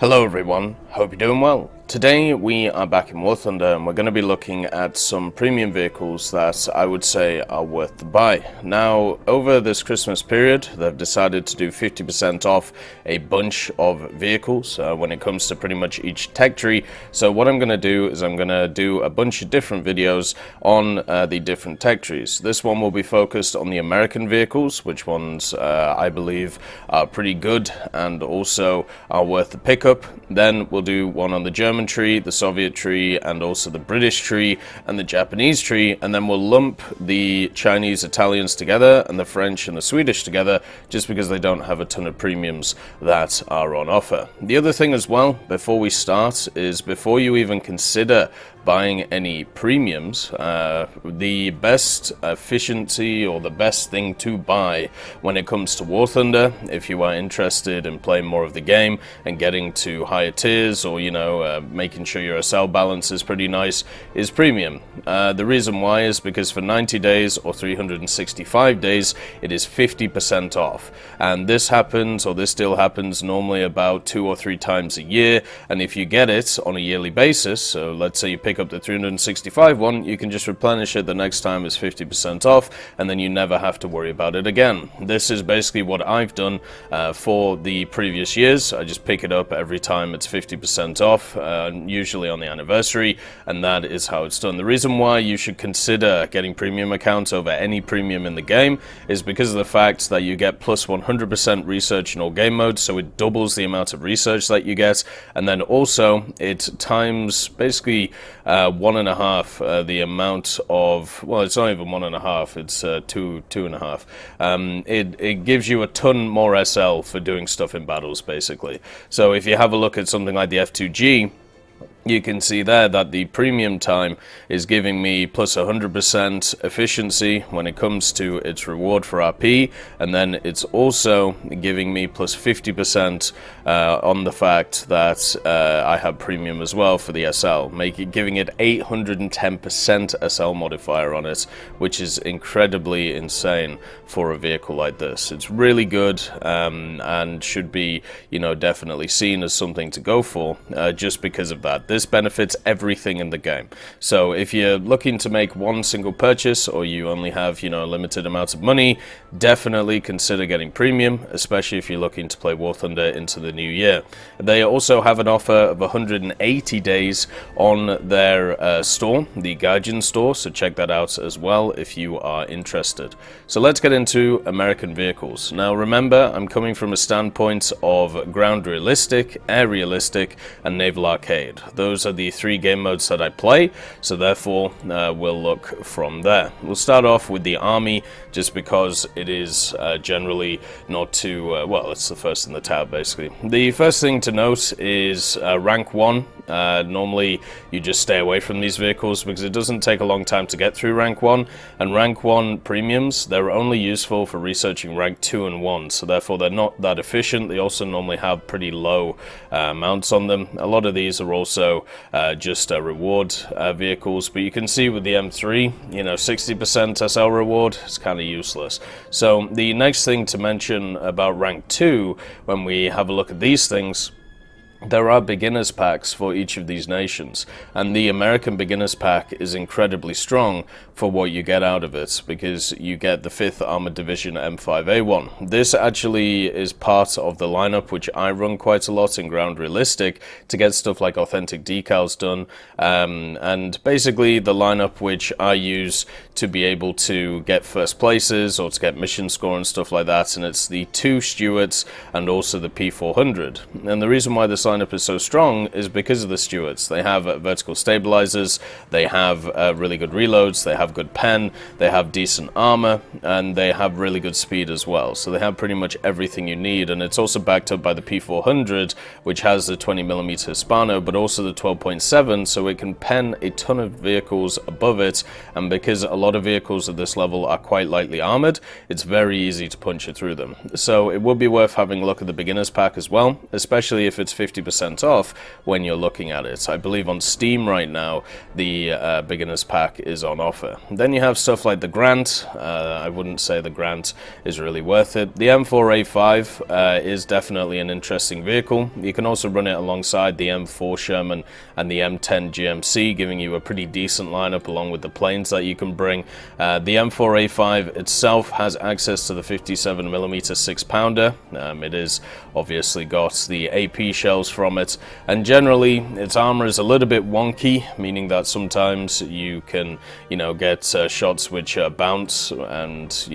Hello everyone, hope you're doing well. Today we are back in War.Thunder and we're going to be looking at some premium vehicles that I would say are worth the buy. Now, over this Christmas period, they've decided to do 50% off a bunch of vehicles when it comes to pretty much each tech tree. So what I'm going to do is I'm going to do a bunch of different videos on the different tech trees. This one will be focused on the American vehicles, which ones I believe are pretty good and also are worth the pickup. Then we'll do one on the German tree, the Soviet tree, and also the British tree and the Japanese tree, and then we'll lump the Chinese Italians together and the French and the Swedish together just because they don't have a ton of premiums that are on offer. The other thing as well before we start is before you even consider buying any premiums, the best efficiency or the best thing to buy when it comes to War.Thunder, if you are interested in playing more of the game and getting to higher tiers, or making sure your SL balance is pretty nice, is premium. The reason why is because for 90 days or 365 days it is 50% off, and this still happens normally about 2 or 3 times a year. And if you get it on a yearly basis, so let's say you pick up the 365 one, you can just replenish it the next time it's 50% off, and then you never have to worry about it again. This is basically what I've done for the previous years. I just pick it up every time it's 50% off, usually on the anniversary, and that is how it's done. The reason why you should consider getting premium accounts over any premium in the game is because of the fact that you get plus 100% research in all game modes, so it doubles the amount of research that you get, and then also it times basically 1.5 the amount of, well, it's not even 1.5, it's 2.5. It gives you a ton more SL for doing stuff in battles, basically. So if you have a look at something like the F2G, you can see there that the premium time is giving me plus 100% efficiency when it comes to its reward for RP, and then it's also giving me plus 50% on the fact that I have premium as well for the SL, giving it 810% SL modifier on it, which is incredibly insane for a vehicle like this. It's really good and should be, definitely seen as something to go for just because of that. This benefits everything in the game. So if you're looking to make one single purchase, or you only have, a limited amount of money, definitely consider getting premium, especially if you're looking to play War.Thunder into the new year. They also have an offer of 180 days on their store, the Gaijin store, so check that out as well if you are interested. So let's get into American vehicles. Now remember, I'm coming from a standpoint of ground realistic, air realistic, and naval arcade. Those are the 3 game modes that I play, so therefore we'll look from there. We'll start off with the army, just because it is generally not too, well, it's the first in the tab basically. The first thing to note is rank 1. Normally you just stay away from these vehicles because it doesn't take a long time to get through rank 1, and rank 1 premiums, they're only useful for researching rank 2 and 1, so therefore they're not that efficient. They also normally have pretty low amounts on them. A lot of these are also just reward vehicles, but you can see with the M3, 60% SL reward is kind of useless. So the next thing to mention about rank 2, when we have a look at these things, there are beginners packs for each of these nations, and the American beginners pack is incredibly strong for what you get out of it, because you get the 5th Armored Division M5A1. This actually is part of the lineup which I run quite a lot in ground realistic to get stuff like authentic decals done, and basically the lineup which I use to be able to get first places or to get mission score and stuff like that, and it's the 2 Stuarts and also the P400. And the reason why this lineup is so strong is because of the Stuarts. They have vertical stabilizers, they have really good reloads, they have good pen, they have decent armor, and they have really good speed as well. So they have pretty much everything you need, and it's also backed up by the P400, which has the 20mm Hispano, but also the 12.7, so it can pen a ton of vehicles above it, and because a lot of vehicles at this level are quite lightly armored, it's very easy to punch it through them. So it would be worth having a look at the beginners pack as well, especially if it's 50% 50% off when you're looking at it. I believe on Steam right now, the beginner's pack is on offer. Then you have stuff like the Grant. I wouldn't say the Grant is really worth it. The M4A5 is definitely an interesting vehicle. You can also run it alongside the M4 Sherman and the M10 GMC, giving you a pretty decent lineup along with the planes that you can bring. The M4A5 itself has access to the 57mm 6-pounder. It is obviously got the AP shells from it, and generally its armor is a little bit wonky, meaning that sometimes you can, get shots which bounce, and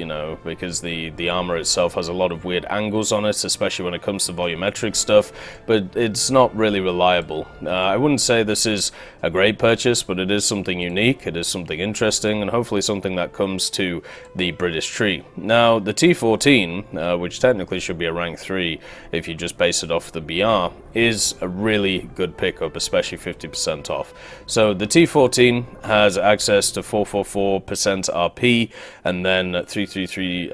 because the armor itself has a lot of weird angles on it, especially when it comes to volumetric stuff, but it's not really reliable. I wouldn't say this is a great purchase, but it is something unique, it is something interesting, and hopefully something that comes to the British tree. Now, the T14, which technically should be a rank 3 if you just base it off the BR, is a really good pickup, especially 50% off. So the T14 has access to 444% RP and then 330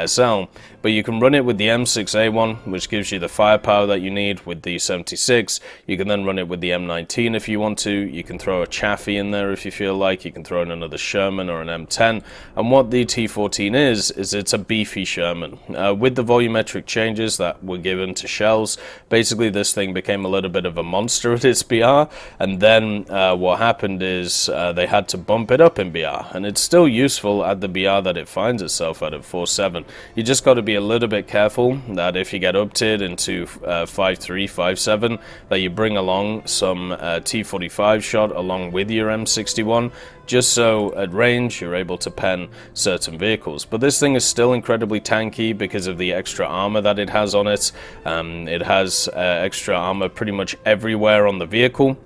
SL, but you can run it with the M6A1, which gives you the firepower that you need with the 76. You can then run it with the M19 if you want to. You can throw a Chaffee in there if you feel like. You can throw in another Sherman or an M10. And what the T14 is it's a beefy Sherman. With the volumetric changes that were given to shells, basically this thing became a little bit of a monster at its BR, and then what happened is they had to bump it up in BR, and it's still useful at the BR that it finds itself at 4.7. You just got to be a little bit careful that if you get up-tiered into 5.3, 5.7, that you bring along some T45 shot along with your M61, just so at range you're able to pen certain vehicles. But this thing is still incredibly tanky because of the extra armor that it has on it. It has extra armor pretty much everywhere on the vehicle,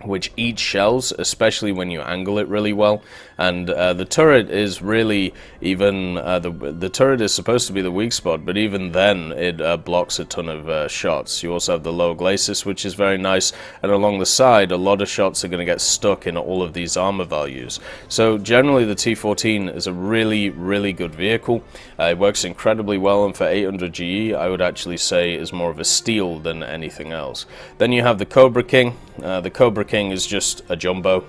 which eats shells, especially when you angle it really well. And the turret is really even the turret is supposed to be the weak spot, but even then it blocks a ton of shots. You also have the low glacis, which is very nice, and along the side a lot of shots are going to get stuck in all of these armor values. So generally the T14 is a really good vehicle. It works incredibly well, and for 800 GE I would actually say is more of a steal than anything else. Then you have the Cobra King. The Cobra King is just a jumbo.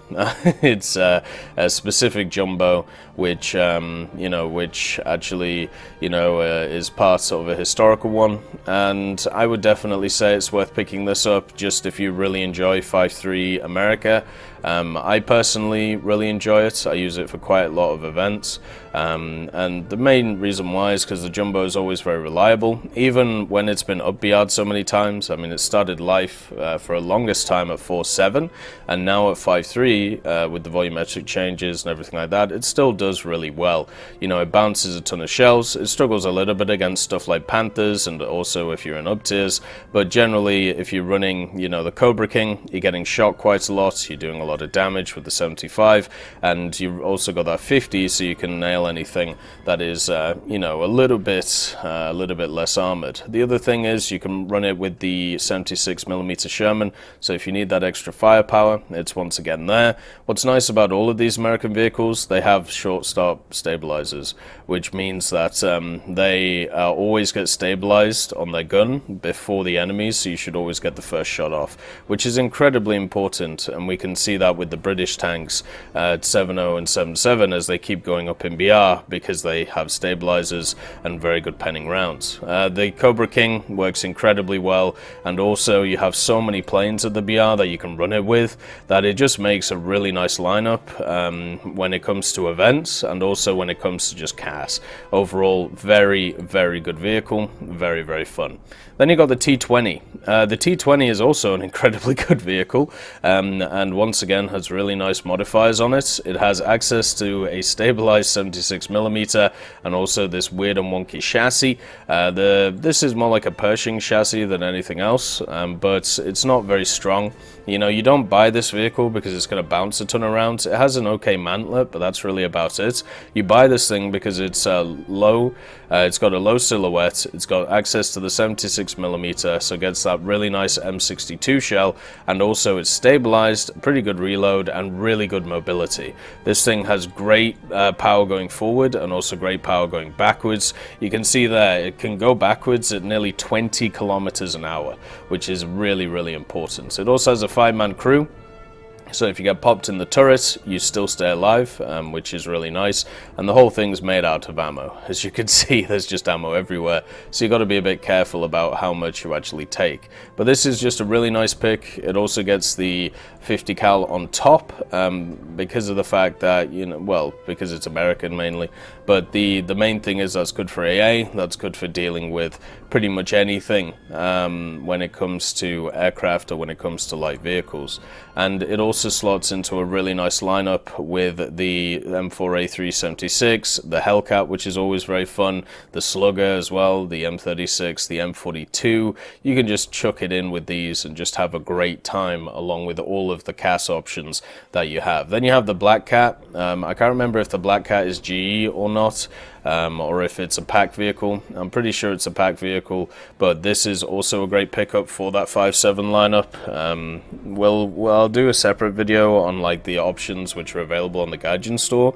It's a specific jumbo, which which actually is part of a historical one, and I would definitely say it's worth picking this up just if you really enjoy 5.3 America. I personally really enjoy it. I use it for quite a lot of events, and the main reason why is because the jumbo is always very reliable, even when it's been up BR'd so many times. I mean, it started life for a longest time at 4.7, and now at 5.3 with the volumetric changes and everything like that, it still does really well. It bounces a ton of shells. It struggles a little bit against stuff like Panthers, and also if you're in up tiers, but generally if you're running the Cobra King, you're getting shot quite a lot, you're doing a lot of damage with the 75, and you've also got that 50, so you can nail anything that is a little bit less armored. The other thing is you can run it with the 76mm Sherman, so if you need that extra firepower, it's once again there. What's nice about all of these American vehicles, they have short stop stabilizers, which means that they always get stabilized on their gun before the enemies, so you should always get the first shot off, which is incredibly important, and we can see that with the British tanks at 7.0 and 7.7 as they keep going up in BR, because they have stabilizers and very good penning rounds. The Cobra King works incredibly well, and also you have so many planes at the BR that you can run it with that it just makes a really nice lineup when it comes to events, and also when it comes to just CAS. Overall, very good vehicle, very fun. Then you got the T20. The T20 is also an incredibly good vehicle, and once again has really nice modifiers on it. It has access to a stabilized 76mm and also this weird and wonky chassis. This is more like a Pershing chassis than anything else, but it's not very strong. You don't buy this vehicle because it's going to bounce a ton around. It has an okay mantlet, but that's really about it. You buy this thing because it's low. It's got a low silhouette. It's got access to the 76mm, so it gets that really nice M62 shell, and also it's stabilized, pretty good reload and really good mobility. This thing has great power going forward and also great power going backwards. You can see there it can go backwards at nearly 20 kilometers an hour, which is really, really important. It also has a 5-man crew. So if you get popped in the turret, you still stay alive, which is really nice. And the whole thing's made out of ammo. As you can see, there's just ammo everywhere. So you've got to be a bit careful about how much you actually take. But this is just a really nice pick. It also gets the 50 cal on top, because of the fact that, you know, well, because it's American mainly. But the main thing is that's good for AA. That's good for dealing with pretty much anything when it comes to aircraft or when it comes to light vehicles. And it also slots into a really nice lineup with the M4A376, the Hellcat, which is always very fun, the Slugger as well, the M36, the M42. You can just chuck it in with these and just have a great time along with all of the CAS options that you have. Then you have the Black Cat. I can't remember if the Black Cat is GE or not, or if it's a pack vehicle. I'm pretty sure it's a pack vehicle, but this is also a great pickup for that 5.7 lineup. I'll do a separate video on like the options which are available on the Gaijin store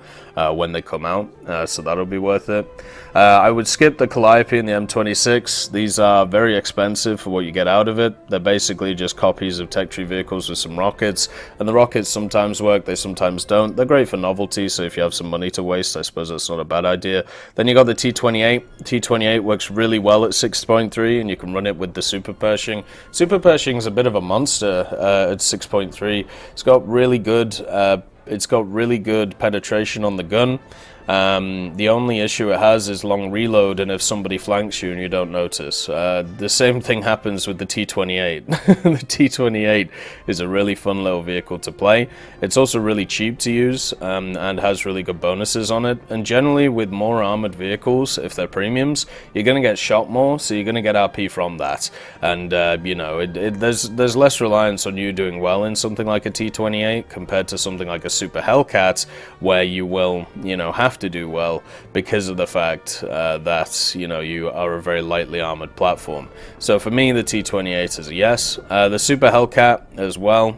when they come out, so that'll be worth it. I would skip the Calliope and the M26. These are very expensive for what you get out of it. They're basically just copies of Tech Tree vehicles with some rockets, and the rockets sometimes work, they sometimes don't. They're great for novelty, so if you have some money to waste, I suppose that's not a bad idea. Then you got the T28. T28 works really well at 6.3, and you can run it with the Super Pershing. Super Pershing is a bit of a monster at 6.3. It's got really good penetration on the gun. The only issue it has is long reload, and if somebody flanks you and you don't notice. The same thing happens with the T28. The T28 is a really fun little vehicle to play. It's also really cheap to use, and has really good bonuses on it. And generally with more armored vehicles, if they're premiums, you're going to get shot more, so you're going to get RP from that. And you know, there's less reliance on you doing well in something like a T28 compared to something like a Super Hellcat, where you will, you know, have to do well because of the fact that, you know, you are a very lightly armored platform. So for me, the T28 is a yes. The Super Hellcat as well.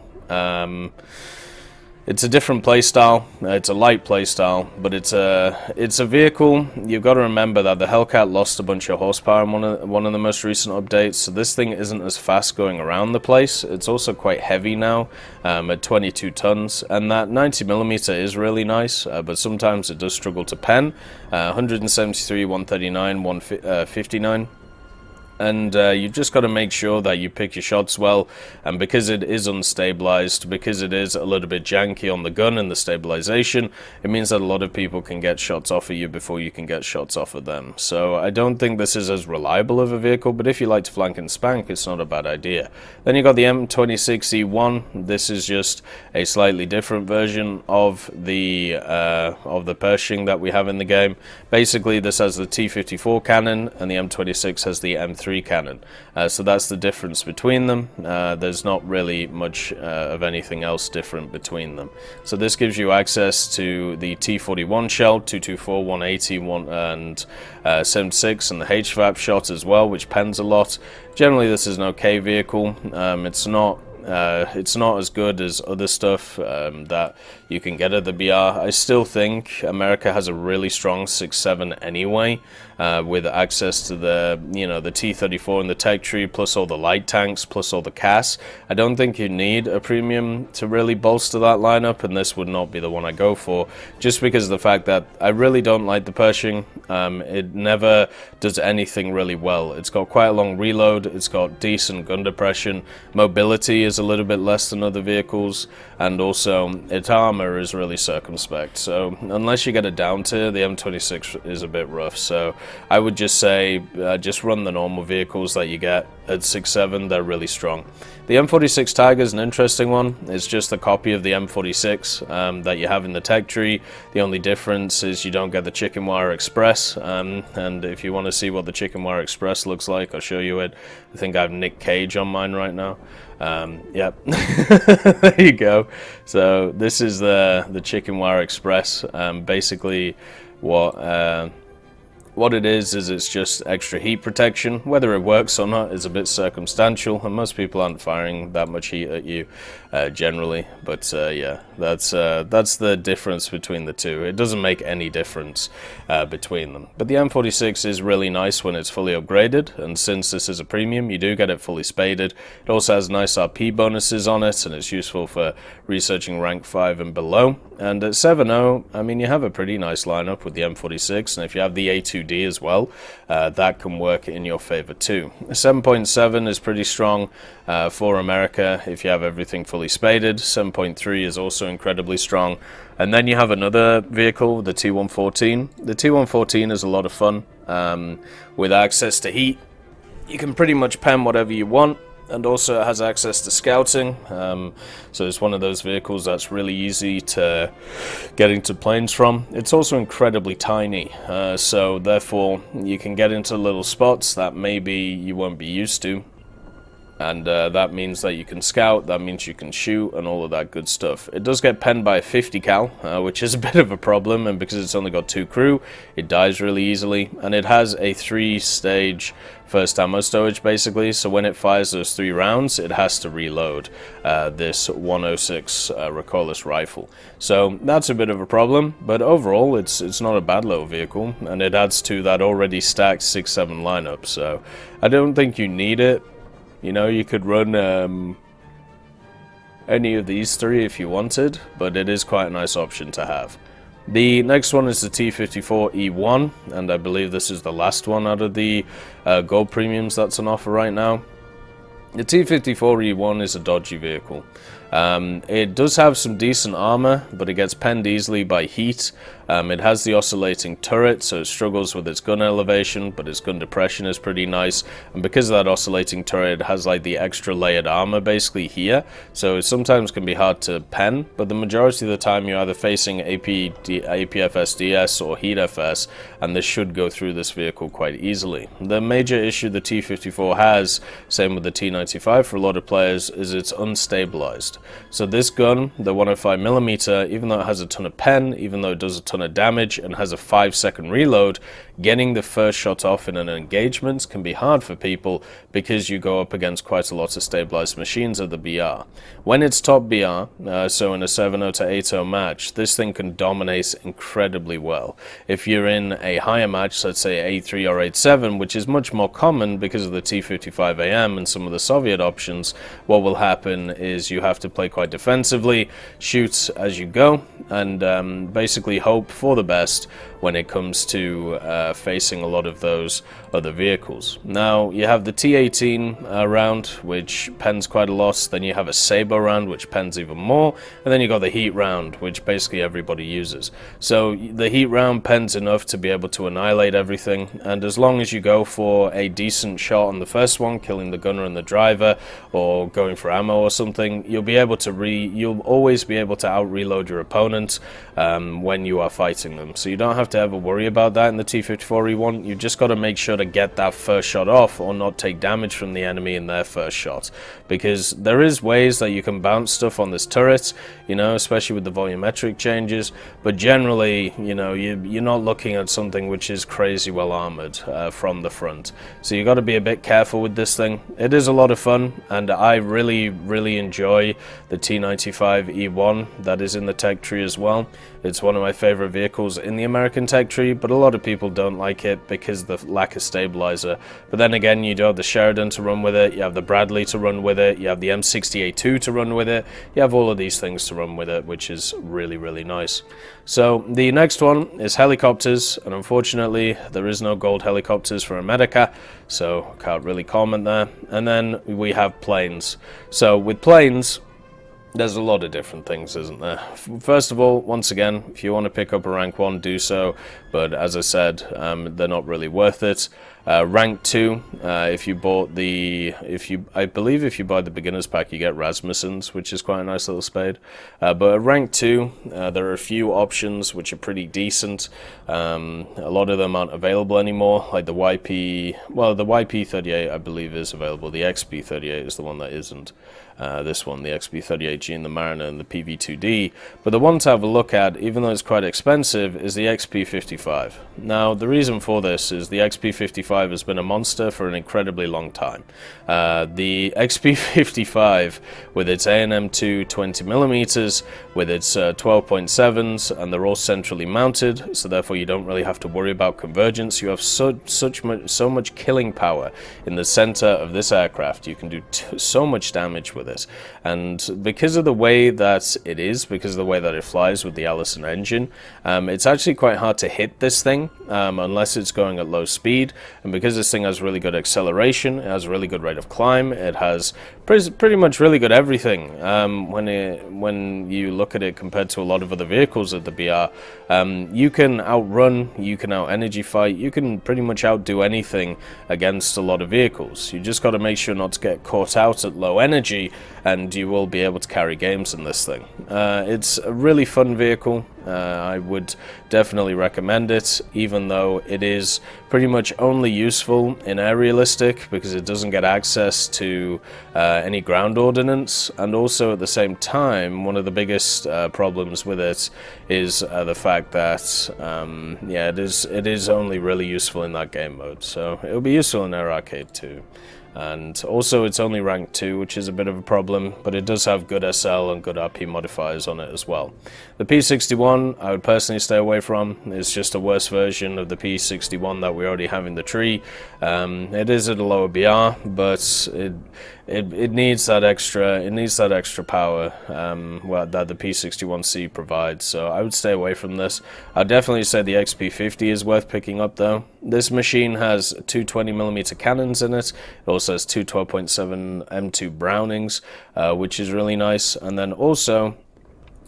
It's a different playstyle. It's a light playstyle, but it's a vehicle. You've got to remember that the Hellcat lost a bunch of horsepower in one of the most recent updates, so this thing isn't as fast going around the place. It's also quite heavy now, at 22 tons, and that 90mm is really nice, but sometimes it does struggle to pen. 173, 139, 159. And you've just got to make sure that you pick your shots well, and because it is unstabilized, because it is a little bit janky on the gun and the stabilization, it means that a lot of people can get shots off of you before you can get shots off of them. So I don't think this is as reliable of a vehicle, but if you like to flank and spank, it's not a bad idea. Then you got the M26E1. This is just a slightly different version of the Pershing that we have in the game. Basically, this has the T54 cannon, and the M26 has the M3 cannon. So that's the difference between them. There's not really much of anything else different between them. So this gives you access to the T41 shell, 224, 180, and 76, and the HVAP shot as well, which pens a lot. Generally, this is an okay vehicle. It's not as good as other stuff that you can get at the BR. I still think America has a really strong 6.7 anyway, with access to the, you know, the T34 and the Tech Tree, plus all the light tanks, plus all the CAS. I don't think you need a premium to really bolster that lineup, and this would not be the one I go for, just because of the fact that I really don't like the Pershing. It never does anything really well. It's got quite a long reload, it's got decent gun depression, mobility is a little bit less than other vehicles, and also its armor is really circumspect. So unless you get a down tier, the M26 is a bit rough. So I would just say just run the normal vehicles that you get at 6.7. They're really strong. The M46 Tiger is an interesting one. It's just a copy of the M46 that you have in the Tech Tree. The only difference is you don't get the Chicken Wire Express, and if you want to see what the Chicken Wire Express looks like, I'll show you it. I think I have Nick Cage on mine right now. Yep. There you go. So this is the Chicken Wire Express. Basically what What it is it's just extra heat protection. Whether it works or not is a bit circumstantial, and most people aren't firing that much heat at you generally. But yeah, that's the difference between the two. It doesn't make any difference between them. But the M46 is really nice when it's fully upgraded, and since this is a premium, you do get it fully spaded. It also has nice RP bonuses on it, and it's useful for researching rank 5 and below. And at 7.0, I mean, you have a pretty nice lineup with the M46, and if you have the A2D as well, that can work in your favor too. 7.7 is pretty strong for America if you have everything fully spaded. 7.3 is also incredibly strong. And then you have another vehicle, the T114. The T114 is a lot of fun. With access to heat, you can pretty much pen whatever you want. And also it has access to scouting, so it's one of those vehicles that's really easy to get into planes from. It's also incredibly tiny, so therefore you can get into little spots that maybe you won't be used to. And that means that you can scout, that means you can shoot, and all of that good stuff. It does get penned by a 50 cal, which is a bit of a problem, and because it's only got 2 crew, it dies really easily. And it has a 3-stage first ammo stowage, basically, so when it fires those 3 rounds, it has to reload this 106 recoilless rifle. So that's a bit of a problem, but overall, it's not a bad little vehicle, and it adds to that already stacked 6-7 lineup, so I don't think you need it. You know, you could run any of these 3 if you wanted, but it is quite a nice option to have. The next one is the T54E1, and I believe this is the last one out of the gold premiums that's on offer right now. The T54E1 is a dodgy vehicle. It does have some decent armor, but it gets penned easily by heat. It has the oscillating turret, so it struggles with its gun elevation, but its gun depression is pretty nice. And because of that oscillating turret, it has like the extra layered armor basically here, so it sometimes can be hard to pen, but the majority of the time you're either facing APFSDS or Heat FS, and this should go through this vehicle quite easily. The major issue the T54 has, same with the T95 for a lot of players, is it's unstabilized. So this gun, the 105mm, even though it has a ton of pen, even though it does a ton of damage and has a 5-second reload, getting the first shot off in an engagement can be hard for people because you go up against quite a lot of stabilized machines at the BR. When it's top BR, so in a 7.0 to 8.0 match, this thing can dominate incredibly well. If you're in a higher match, let's say 8.3 or 8.7, which is much more common because of the T55AM and some of the Soviet options, what will happen is you have to play quite defensively, shoot as you go, and basically hope for the best when it comes to facing a lot of those other vehicles. Now you have the T18 round, which pens quite a lot, then you have a Saber round, which pens even more, and then you got the Heat round, which basically everybody uses. So the Heat round pens enough to be able to annihilate everything, and as long as you go for a decent shot on the first one, killing the gunner and the driver, or going for ammo or something, you'll always be able to out-reload your opponent when you are fighting them. So you don't have to ever worry about that in the T54E1. You've just got to make sure to get that first shot off or not take damage from the enemy in their first shot, because there is ways that you can bounce stuff on this turret, you know, especially with the volumetric changes, but generally, you know, you're not looking at something which is crazy well armored from the front. So you got to be a bit careful with this thing. It is a lot of fun, and I really enjoy the T95E1 that is in the tech tree as well. It's one of my favorite vehicles in the American tech tree, but a lot of people don't like it because of the lack of stabilizer. But then again, you do have the Sheridan to run with it, you have the Bradley to run with it, you have the M60A2 to run with it, you have all of these things to run with it, which is really nice. So the next one is helicopters, and unfortunately there is no gold helicopters for America, so can't really comment there. And then we have planes. So with planes, there's a lot of different things, isn't there? First of all, once again, if you want to pick up a rank 1, do so, but as I said, they're not really worth it. Rank 2, if you bought I believe if you buy the beginner's pack, you get Rasmussen's, which is quite a nice little spade. But at rank 2, there are a few options which are pretty decent. A lot of them aren't available anymore, like the the YP38 I believe is available. The XP38 is the one that isn't. This one, the XP38G and the Mariner and the PV2D. But the one to have a look at, even though it's quite expensive, is the XP55. Now, the reason for this is the XP55 has been a monster for an incredibly long time. The XP55, with its A&M2 20mm, with its 12.7s, and they're all centrally mounted, so therefore you don't really have to worry about convergence. You have so much killing power in the center of this aircraft. You can do so much damage with this, and because of the way that it is, because of the way that it flies with the Allison engine, it's actually quite hard to hit this thing unless it's going at low speed. And because this thing has really good acceleration, it has a really good rate of climb, it has pretty much really good everything. When you look at it compared to a lot of other vehicles at the BR, you can outrun, you can out energy fight, you can pretty much outdo anything against a lot of vehicles. You just got to make sure not to get caught out at low energy, and you will be able to carry games in this thing. It's a really fun vehicle. I would definitely recommend it, even though it is pretty much only useful in air realistic because it doesn't get access to any ground ordnance, and also at the same time one of the biggest problems with it is the fact that yeah, it is only really useful in that game mode. So it'll be useful in Air Arcade too. And also it's only rank 2, which is a bit of a problem, but it does have good SL and good RP modifiers on it as well. The P61 I would personally stay away from. It's just a worse version of the P61 that we already have in the tree. It is at a lower BR, but it needs that extra power that the P61C provides, so I would stay away from this. I'd definitely say the XP50 is worth picking up though. This machine has two 20mm cannons in it. It also has two 12.7 M2 Brownings, which is really nice, and then also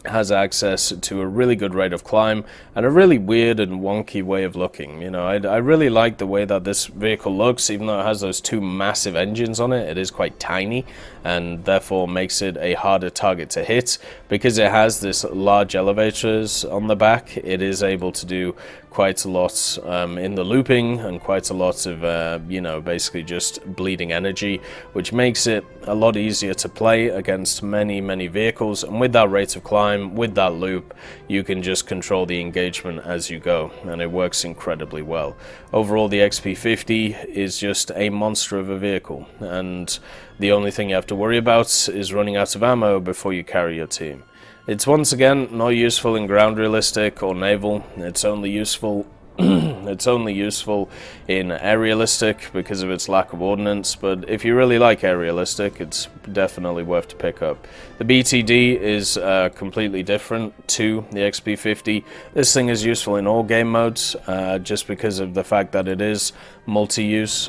has access to a really good rate of climb and a really weird and wonky way of looking. You know, I really like the way that this vehicle looks, even though it has those two massive engines on it. It is quite tiny and therefore makes it a harder target to hit. Because it has this large elevators on the back, it is able to do quite a lot in the looping and quite a lot of you know, basically just bleeding energy, which makes it a lot easier to play against many vehicles. And with that rate of climb, with that loop, you can just control the engagement as you go, and it works incredibly well. Overall, the XP50 is just a monster of a vehicle, and the only thing you have to worry about is running out of ammo before you carry your team. It's once again not useful in ground realistic or naval. It's only useful it's only useful in air realistic because of its lack of ordnance, but if you really like air realistic, it's definitely worth to pick up. The BTD is completely different to the XP50. This thing is useful in all game modes, just because of the fact that it is multi-use.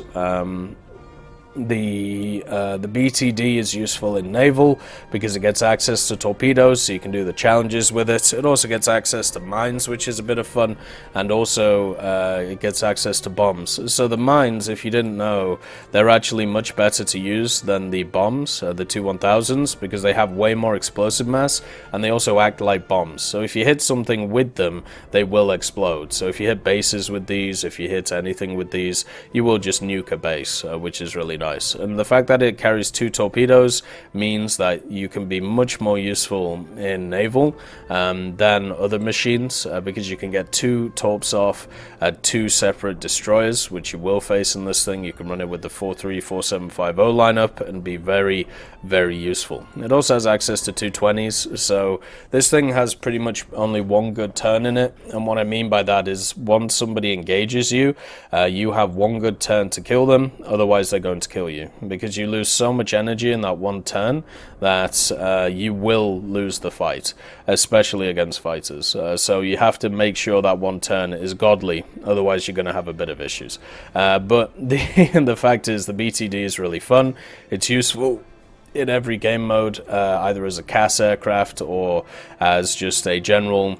The BTD is useful in naval because it gets access to torpedoes, so you can do the challenges with it. It also gets access to mines, which is a bit of fun, and also it gets access to bombs. So the mines, if you didn't know, they're actually much better to use than the bombs, the 2-1000s, because they have way more explosive mass, and they also act like bombs. So if you hit something with them, they will explode. So if you hit bases with these, if you hit anything with these, you will just nuke a base, which is really nice. And the fact that it carries 2 torpedoes means that you can be much more useful in naval than other machines, because you can get 2 torps off at 2 separate destroyers, which you will face in this thing. You can run it with the 4.3-4.750 lineup and be very useful. It also has access to 220s, so this thing has pretty much only one good turn in it, and what I mean by that is once somebody engages you, you have one good turn to kill them, otherwise they're going to kill you, because you lose so much energy in that one turn that you will lose the fight, especially against fighters. So you have to make sure that one turn is godly, otherwise you're going to have a bit of issues. But the fact is, the BTD is really fun. It's useful in every game mode, either as a CAS aircraft or as just a general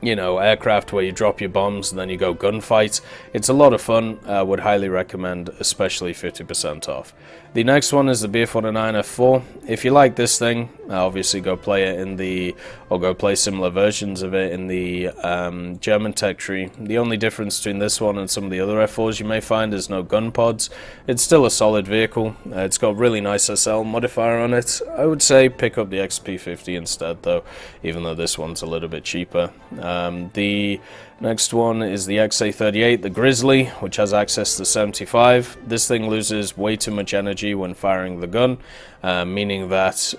you know, aircraft where you drop your bombs and then you go gunfight. It's a lot of fun. Would highly recommend, especially 50% off. The next one is the B-49F4. If you like this thing, obviously go play it in the, or go play similar versions of it in the German tech tree. The only difference between this one and some of the other F4s you may find is no gun pods. It's still a solid vehicle. It's got really nice SL modifier on it. I would say pick up the XP50 instead though, even though this one's a little bit cheaper. The next one is the XA38, the Grizzly, which has access to 75. This thing loses way too much energy when firing the gun, meaning that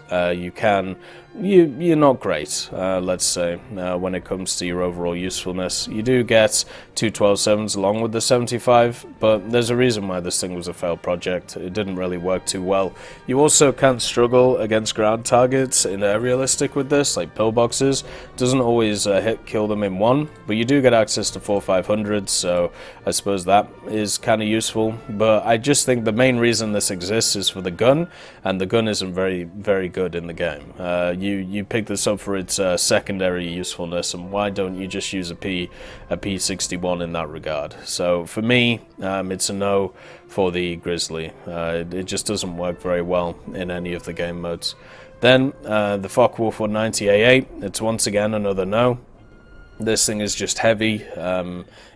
you're not great, let's say, when it comes to your overall usefulness. You do get two 12-7s along with the 75, but there's a reason why this thing was a failed project. It didn't really work too well. You also can't struggle against ground targets in aerialistic with this, like pillboxes. Doesn't always kill them in one, but you do get access to 4-500s, so I suppose that is kind of useful. But I just think the main reason this exists is for the gun, and the gun isn't very good in the game. You pick this up for its secondary usefulness, and why don't you just use a P61 in that regard? So for me, it's a no for the Grizzly. It just doesn't work very well in any of the game modes. Then the Focke-Wulf 190A8, it's once again another no. This thing is just heavy.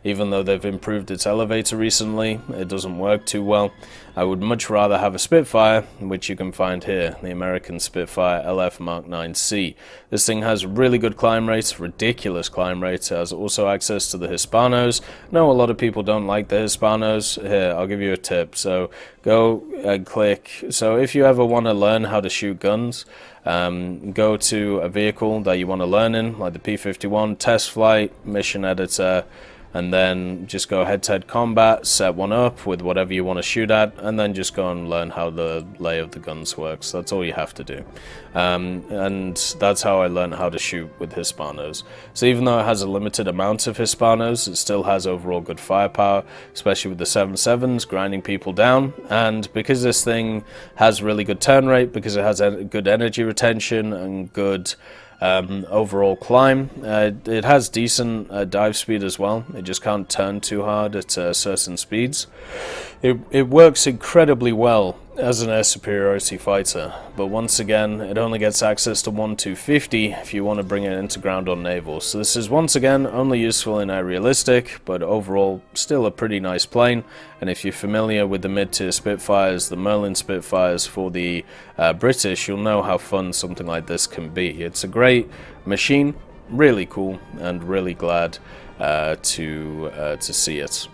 Even though they've improved its elevator recently, it doesn't work too well. I would much rather have a Spitfire, which you can find here, the American Spitfire LF Mark 9C. This thing has really good climb rates, ridiculous climb rates. It has also access to the Hispanos. No, a lot of people don't like the Hispanos. Here, I'll give you a tip. So go and click. So if you ever want to learn how to shoot guns, go to a vehicle that you want to learn in, like the P51, test flight, mission editor, and then just go head-to-head combat, set one up with whatever you want to shoot at, and then just go and learn how the lay of the guns works. That's all you have to do. And that's how I learned how to shoot with Hispanos. So even though it has a limited amount of Hispanos, it still has overall good firepower, especially with the 7.7s, grinding people down. And because this thing has really good turn rate, because it has good energy retention and good overall climb, it has decent dive speed as well. It just can't turn too hard at certain speeds. It works incredibly well as an air superiority fighter, but once again it only gets access to 1-250 if you want to bring it into ground or naval. So this is once again only useful in aerialistic, but overall still a pretty nice plane. And if you're familiar with the mid-tier Spitfires, the Merlin Spitfires for the British, you'll know how fun something like this can be. It's a great machine, really cool, and really glad to see it.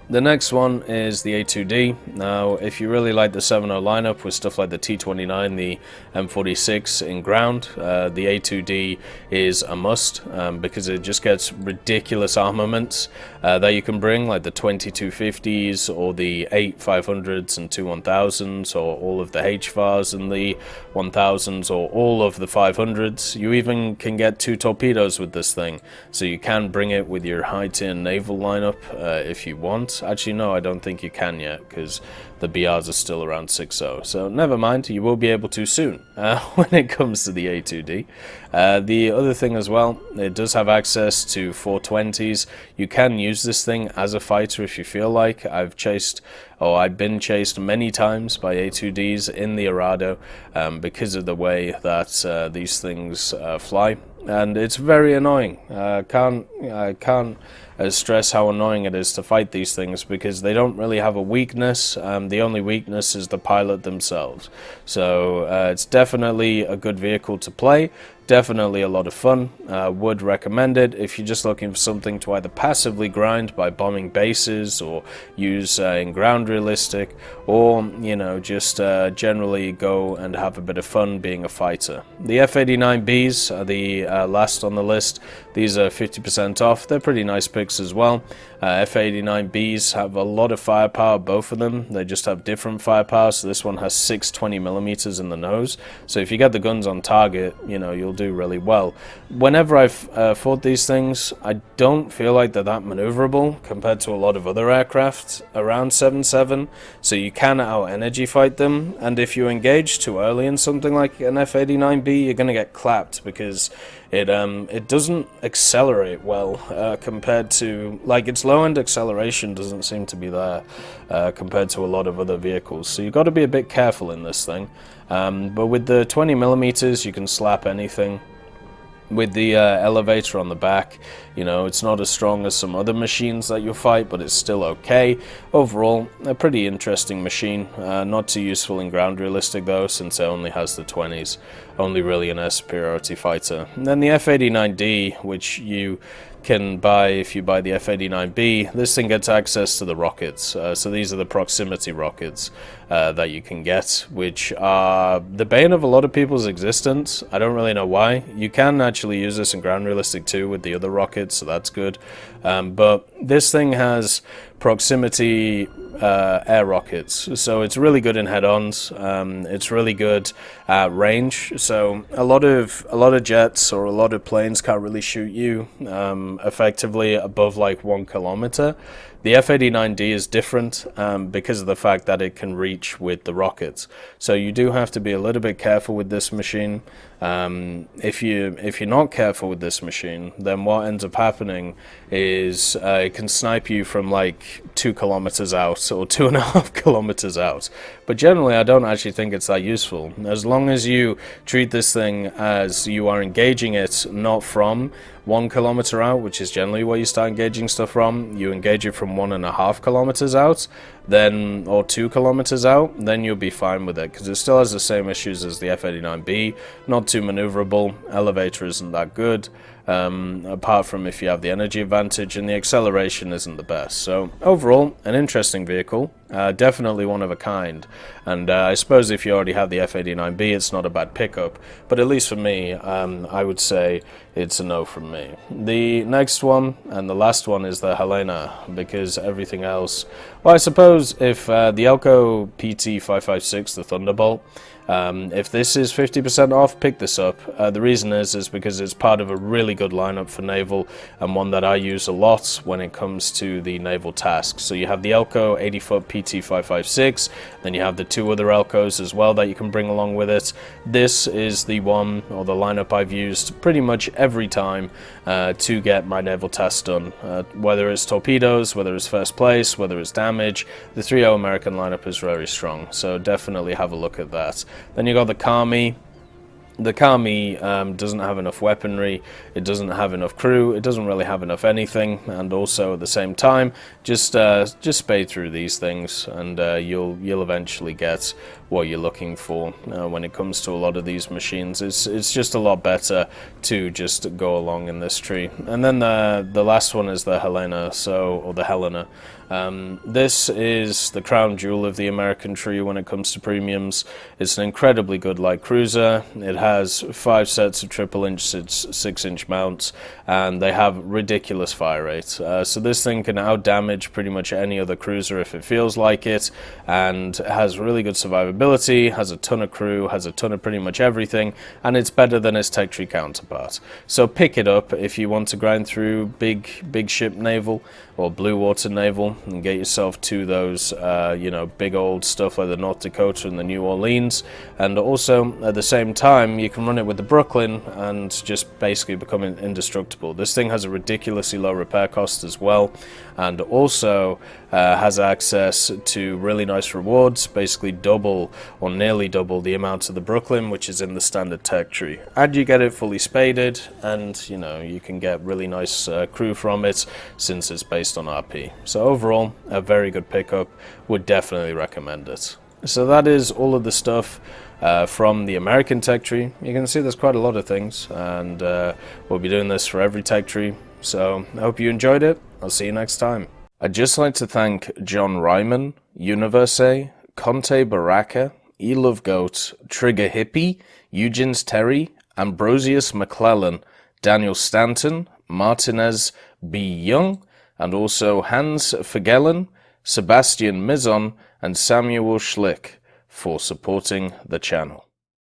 The next one is the A2D. Now, if you really like the 7.0 lineup with stuff like the T29, the M46 in ground, the A2D is a must because it just gets ridiculous armaments that you can bring, like the 2250s or the 8 500s and 2 1000s, or all of the HVARs and the 1000s, or all of the 500s. You even can get 2 torpedoes with this thing, so you can bring it with your high-tier naval lineup if you want. Actually, no, I don't think you can yet, because the BRs are still around 6.0. So never mind, you will be able to soon when it comes to the A2D. The other thing as well, it does have access to 420s. You can use this thing as a fighter if you feel like. I've been chased many times by A2Ds in the Arado because of the way that these things fly. And it's very annoying. I can't stress how annoying it is to fight these things, because they don't really have a weakness. The only weakness is the pilot themselves. So it's definitely a good vehicle to play. Definitely a lot of fun. Would recommend it if you're just looking for something to either passively grind by bombing bases, or use in ground realistic, or just generally go and have a bit of fun being a fighter. The F-89Bs are the last on the list. These are 50% off. They're pretty nice picks as well. F-89Bs have a lot of firepower, both of them. They just have different firepower. So this one has 620mm in the nose. So if you get the guns on target, you'll do really well. Whenever I've fought these things, I don't feel like they're that maneuverable compared to a lot of other aircraft around 7.7. So you can out-energy fight them. And if you engage too early in something like an F-89B, you're going to get clapped, because it doesn't accelerate well compared to, like, its low end acceleration doesn't seem to be there compared to a lot of other vehicles. So you've got to be a bit careful in this thing. But with the 20mm, you can slap anything. With the elevator on the back, you know, it's not as strong as some other machines that you'll fight, but it's still okay. Overall, a pretty interesting machine. Not too useful in ground realistic though, since it only has the 20s. Only really an air superiority fighter. And then the F-89D, which you can buy if you buy the F-89B, this thing gets access to the rockets. So these are the proximity rockets that you can get, which are the bane of a lot of people's existence. I don't really know why. You can actually use this in ground realistic too with the other rockets, so that's good. But this thing has proximity air rockets, so it's really good in head-ons. It's really good at range, so a lot of jets or a lot of planes can't really shoot you effectively above like 1 kilometer. The F-89D is different because of the fact that it can reach with the rockets. So you do have to be a little bit careful with this machine. If you're not careful with this machine, then what ends up happening is it can snipe you from like 2 kilometers out or 2.5 kilometers out. But generally, I don't actually think it's that useful. As long as you treat this thing as you are engaging it not from 1 kilometer out, which is generally where you start engaging stuff from, you engage it from 1.5 kilometers out, then, or 2 kilometers out, then you'll be fine with it, because it still has the same issues as the F-89B. Not too maneuverable, elevator isn't that good, apart from if you have the energy advantage, and the acceleration isn't the best. So overall, an interesting vehicle, definitely one of a kind, and I suppose if you already have the F-89B, it's not a bad pickup, but at least for me, I would say it's a no from me. The next one, and the last one, is the Helena, because everything else, well, I suppose if the Elco PT556, the Thunderbolt, if this is 50% off, pick this up. The reason is because it's part of a really good lineup for naval, and one that I use a lot when it comes to the naval tasks. So you have the Elco 80-foot PT556, then you have the 2 other Elcos as well that you can bring along with it. This is the one, or the lineup I've used pretty much every time to get my naval tasks done. Whether it's torpedoes, whether it's first place, whether it's damage, the 3.0 American lineup is very strong, so definitely have a look at that. Then you got the Kami. The Kami doesn't have enough weaponry, it doesn't have enough crew, it doesn't really have enough anything, and also at the same time, just spade through these things, and you'll eventually get what you're looking for when it comes to a lot of these machines. It's just a lot better to just go along in this tree. And then the last one is the Helena, or the Helena. This is the crown jewel of the American tree when it comes to premiums. It's an incredibly good light cruiser. It has 5 sets of 1/3-inch 6-inch mounts, and they have ridiculous fire rates. So this thing can out-damage pretty much any other cruiser if it feels like it, and has really good survivability, has a ton of crew, has a ton of pretty much everything, and it's better than its tech tree counterpart. So pick it up if you want to grind through big ship naval or blue water naval and get yourself to those big old stuff like the North Dakota and the New Orleans. And also at the same time, you can run it with the Brooklyn and just basically become indestructible. This thing has a ridiculously low repair cost as well, and also has access to really nice rewards, basically double or nearly double the amount of the Brooklyn, which is in the standard tech tree. And you get it fully spaded, and you can get really nice crew from it since it's based on RP. So overall, a very good pickup. Would definitely recommend it. So that is all of the stuff from the American tech tree. You can see there's quite a lot of things, and we'll be doing this for every tech tree. So I hope you enjoyed it. I'll see you next time. I'd just like to thank John Ryman, Universe, Conte Baraka, Elove Goat, Trigger Hippie, Eugens Terry, Ambrosius McClellan, Daniel Stanton, Martinez B. Young, and also Hans Fagellen, Sebastian Mizon, and Samuel Schlick for supporting the channel.